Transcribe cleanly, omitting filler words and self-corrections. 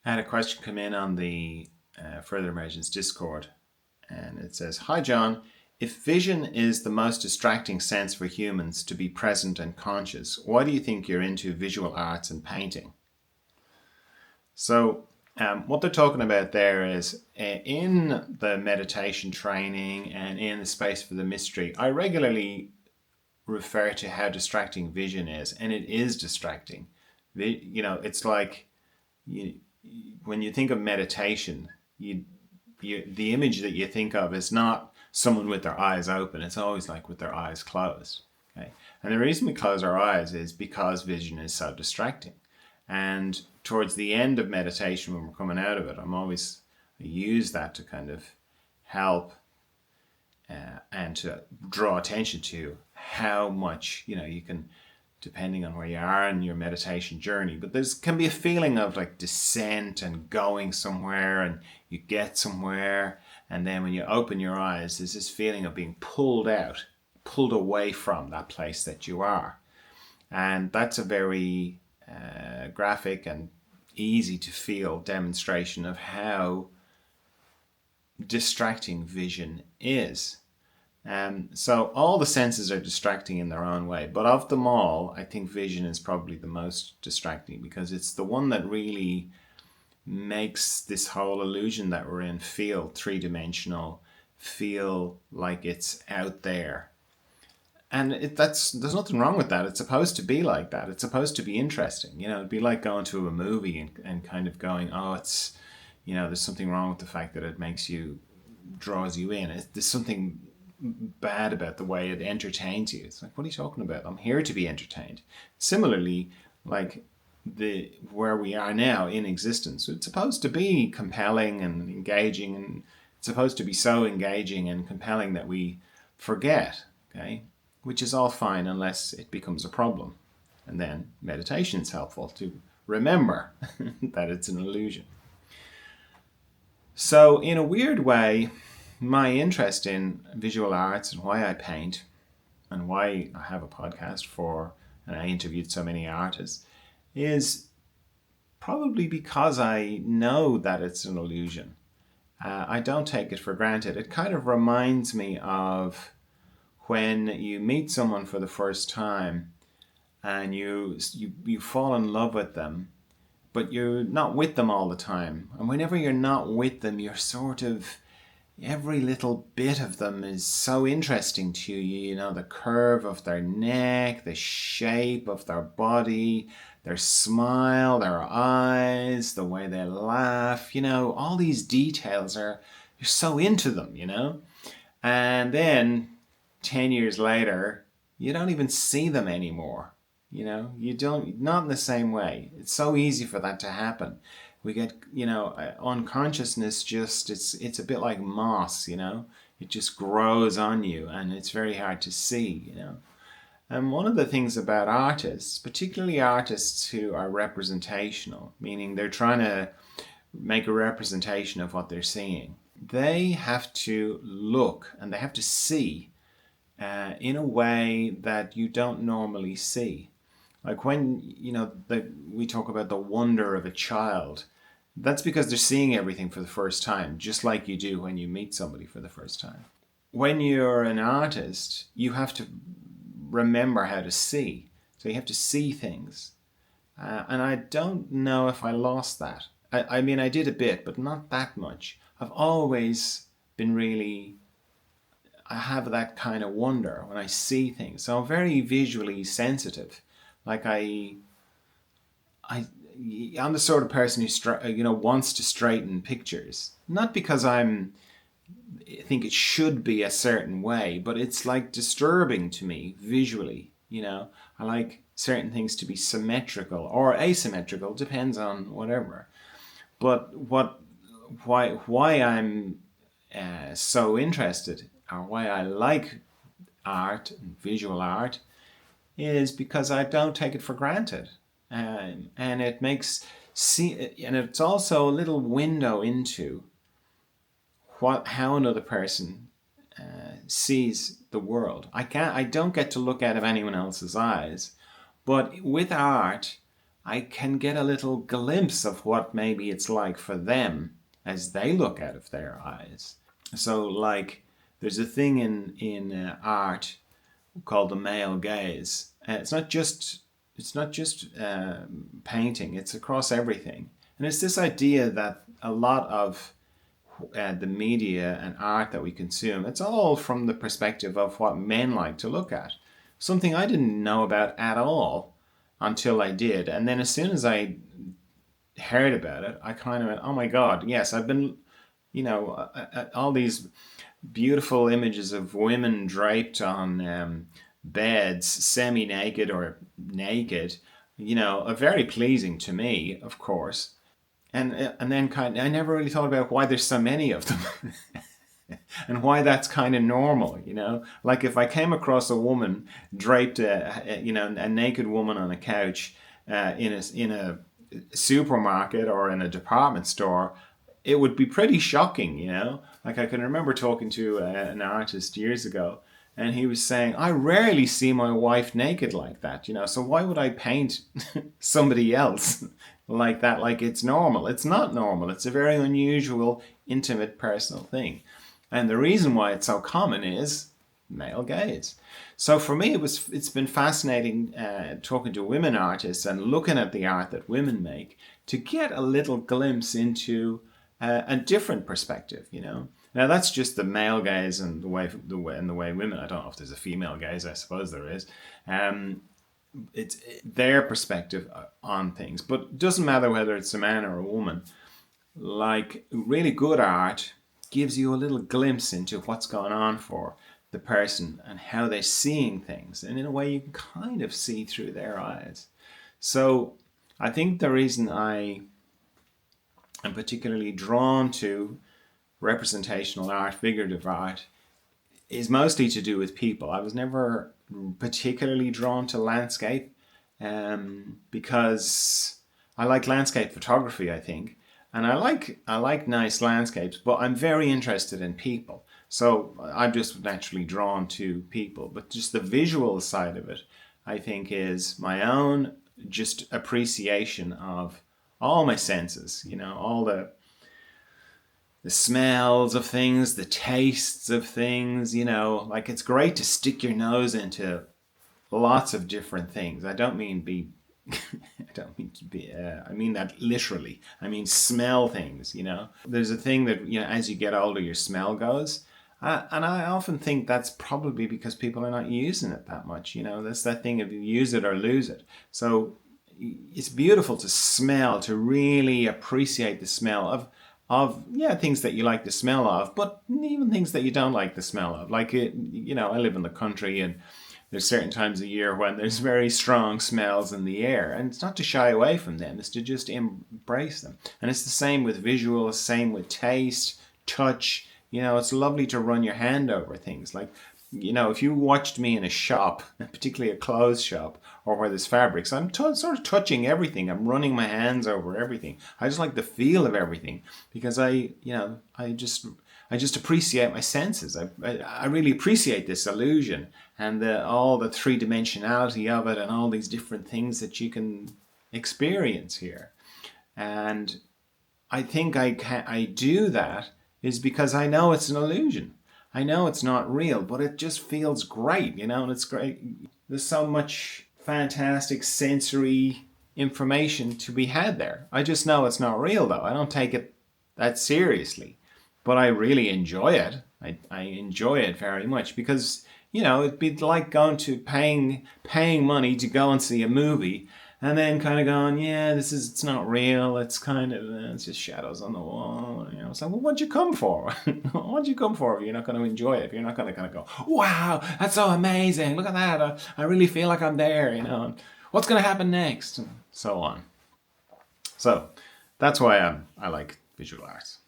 I had a question come in on the Further Emergence Discord, and it says, "Hi John, if vision is the most distracting sense for humans to be present and conscious, why do you think you're into visual arts and painting?" So, what they're talking about there is in the meditation training and in the space for the mystery, I regularly refer to how distracting vision is, and it is distracting. It's like you, when you think of meditation, the image that you think of is not someone with their eyes open. It's always like with their eyes closed. Okay, and the reason we close our eyes is because vision is so distracting. And towards the end of meditation, when we're coming out of it, I use that to kind of help and to draw attention to how much you can, depending on where you are in your meditation journey. But there's can be a feeling of like descent and going somewhere, and you get somewhere, and then when you open your eyes, there's this feeling of being pulled out, pulled away from that place that you are. And that's a very graphic and easy to feel demonstration of how distracting vision is. So all the senses are distracting in their own way, but of them all, I think vision is probably the most distracting because it's the one that really makes this whole illusion that we're in feel three-dimensional, feel like it's out there. And there's nothing wrong with that. It's supposed to be like that. It's supposed to be interesting. It'd be like going to a movie and kind of going, oh, there's something wrong with the fact that it draws you in. There's something bad about the way it entertains you. It's like, what are you talking about? I'm here to be entertained. Similarly, like the where we are now in existence, it's supposed to be compelling and engaging, and it's supposed to be so engaging and compelling that we forget, okay? Which is all fine unless it becomes a problem. And then meditation is helpful to remember that it's an illusion. So, in a weird way, my interest in visual arts and why I paint and why I have a podcast and I interviewed so many artists is probably because I know that it's an illusion. I don't take it for granted. It kind of reminds me of when you meet someone for the first time and you fall in love with them, but you're not with them all the time. And whenever you're not with them, you're sort of every little bit of them is so interesting to you. The curve of their neck, the shape of their body, their smile, their eyes, the way they laugh, all these details you're so into them. And then 10 years later, you don't even see them anymore. You don't, not in the same way. It's so easy for that to happen. We get, unconsciousness it's a bit like moss, it just grows on you and it's very hard to see. And one of the things about artists, particularly artists who are representational, meaning they're trying to make a representation of what they're seeing, they have to look and they have to see in a way that you don't normally see. Like when, we talk about the wonder of a child, that's because they're seeing everything for the first time, just like you do when you meet somebody for the first time. When you're an artist, you have to remember how to see. So you have to see things. And I don't know if I lost that. I mean, I did a bit, but not that much. I've always been really, I have that kind of wonder when I see things. So I'm very visually sensitive. Like I'm the sort of person who wants to straighten pictures, not because I think it should be a certain way, but it's like disturbing to me visually. I like certain things to be symmetrical or asymmetrical, depends on whatever. But why I'm so interested, or why I like art and visual art, is because I don't take it for granted, and it makes and it's also a little window into how another person sees the world. I don't get to look out of anyone else's eyes, but with art, I can get a little glimpse of what maybe it's like for them as they look out of their eyes. So, like, there's a thing in art called the male gaze. It's not just painting. It's across everything, and it's this idea that a lot of the media and art that we consume, it's all from the perspective of what men like to look at. Something I didn't know about at all until I did, and then as soon as I heard about it, I kind of went, "Oh my God, yes!" I've been, all these beautiful images of women draped on beds, semi-naked or naked, are very pleasing to me, of course. And then I never really thought about why there's so many of them. And why that's kind of normal. Like if I came across a woman draped, a naked woman on a couch in a supermarket or in a department store, it would be pretty shocking. Like I can remember talking to an artist years ago, and he was saying, I rarely see my wife naked like that. So why would I paint somebody else like that? Like it's normal. It's not normal. It's a very unusual, intimate, personal thing. And the reason why it's so common is male gaze. So for me, it's been fascinating talking to women artists and looking at the art that women make to get a little glimpse into a different perspective. Now that's just the male gaze and the way women. I don't know if there's a female gaze. I suppose there is. It's their perspective on things, but it doesn't matter whether it's a man or a woman. Like really good art gives you a little glimpse into what's going on for the person and how they're seeing things, and in a way you can kind of see through their eyes. So I think the reason I am particularly drawn to representational art, figurative art, is mostly to do with people. I was never particularly drawn to landscape because I like landscape photography, I think, and I like nice landscapes, but I'm very interested in people. So I'm just naturally drawn to people. But just the visual side of it, I think, is my own just appreciation of all my senses. All the smells of things, the tastes of things. Like it's great to stick your nose into lots of different things. I don't mean be I don't mean to be. I mean that literally. I mean smell things. There's a thing that as you get older, your smell goes, and I often think that's probably because people are not using it that much. That's that thing of you use it or lose it. So it's beautiful to smell, to really appreciate the smell of things that you like the smell of, but even things that you don't like the smell of. Like I live in the country and. There's certain times of year when there's very strong smells in the air, and it's not to shy away from them, it's to just embrace them. And it's the same with visual, same with taste, touch. It's lovely to run your hand over things. Like, if you watched me in a shop, particularly a clothes shop, or where there's fabrics, I'm sort of touching everything. I'm running my hands over everything. I just like the feel of everything because I just appreciate my senses. I really appreciate this illusion and all the three-dimensionality of it and all these different things that you can experience here. And I think I do that is because I know it's an illusion. I know it's not real, but it just feels great, and it's great. There's so much fantastic sensory information to be had there. I just know it's not real, though. I don't take it that seriously. But I really enjoy it. I enjoy it very much because, it'd be like going to paying money to go and see a movie and then kind of going, it's not real. It's kind of, it's just shadows on the wall. So, well, what'd you come for? What'd you come for if you're not going to enjoy it? If you're not going to kind of go, wow, that's so amazing. Look at that. I really feel like I'm there, What's going to happen next? And so on. So, that's why I like visual arts.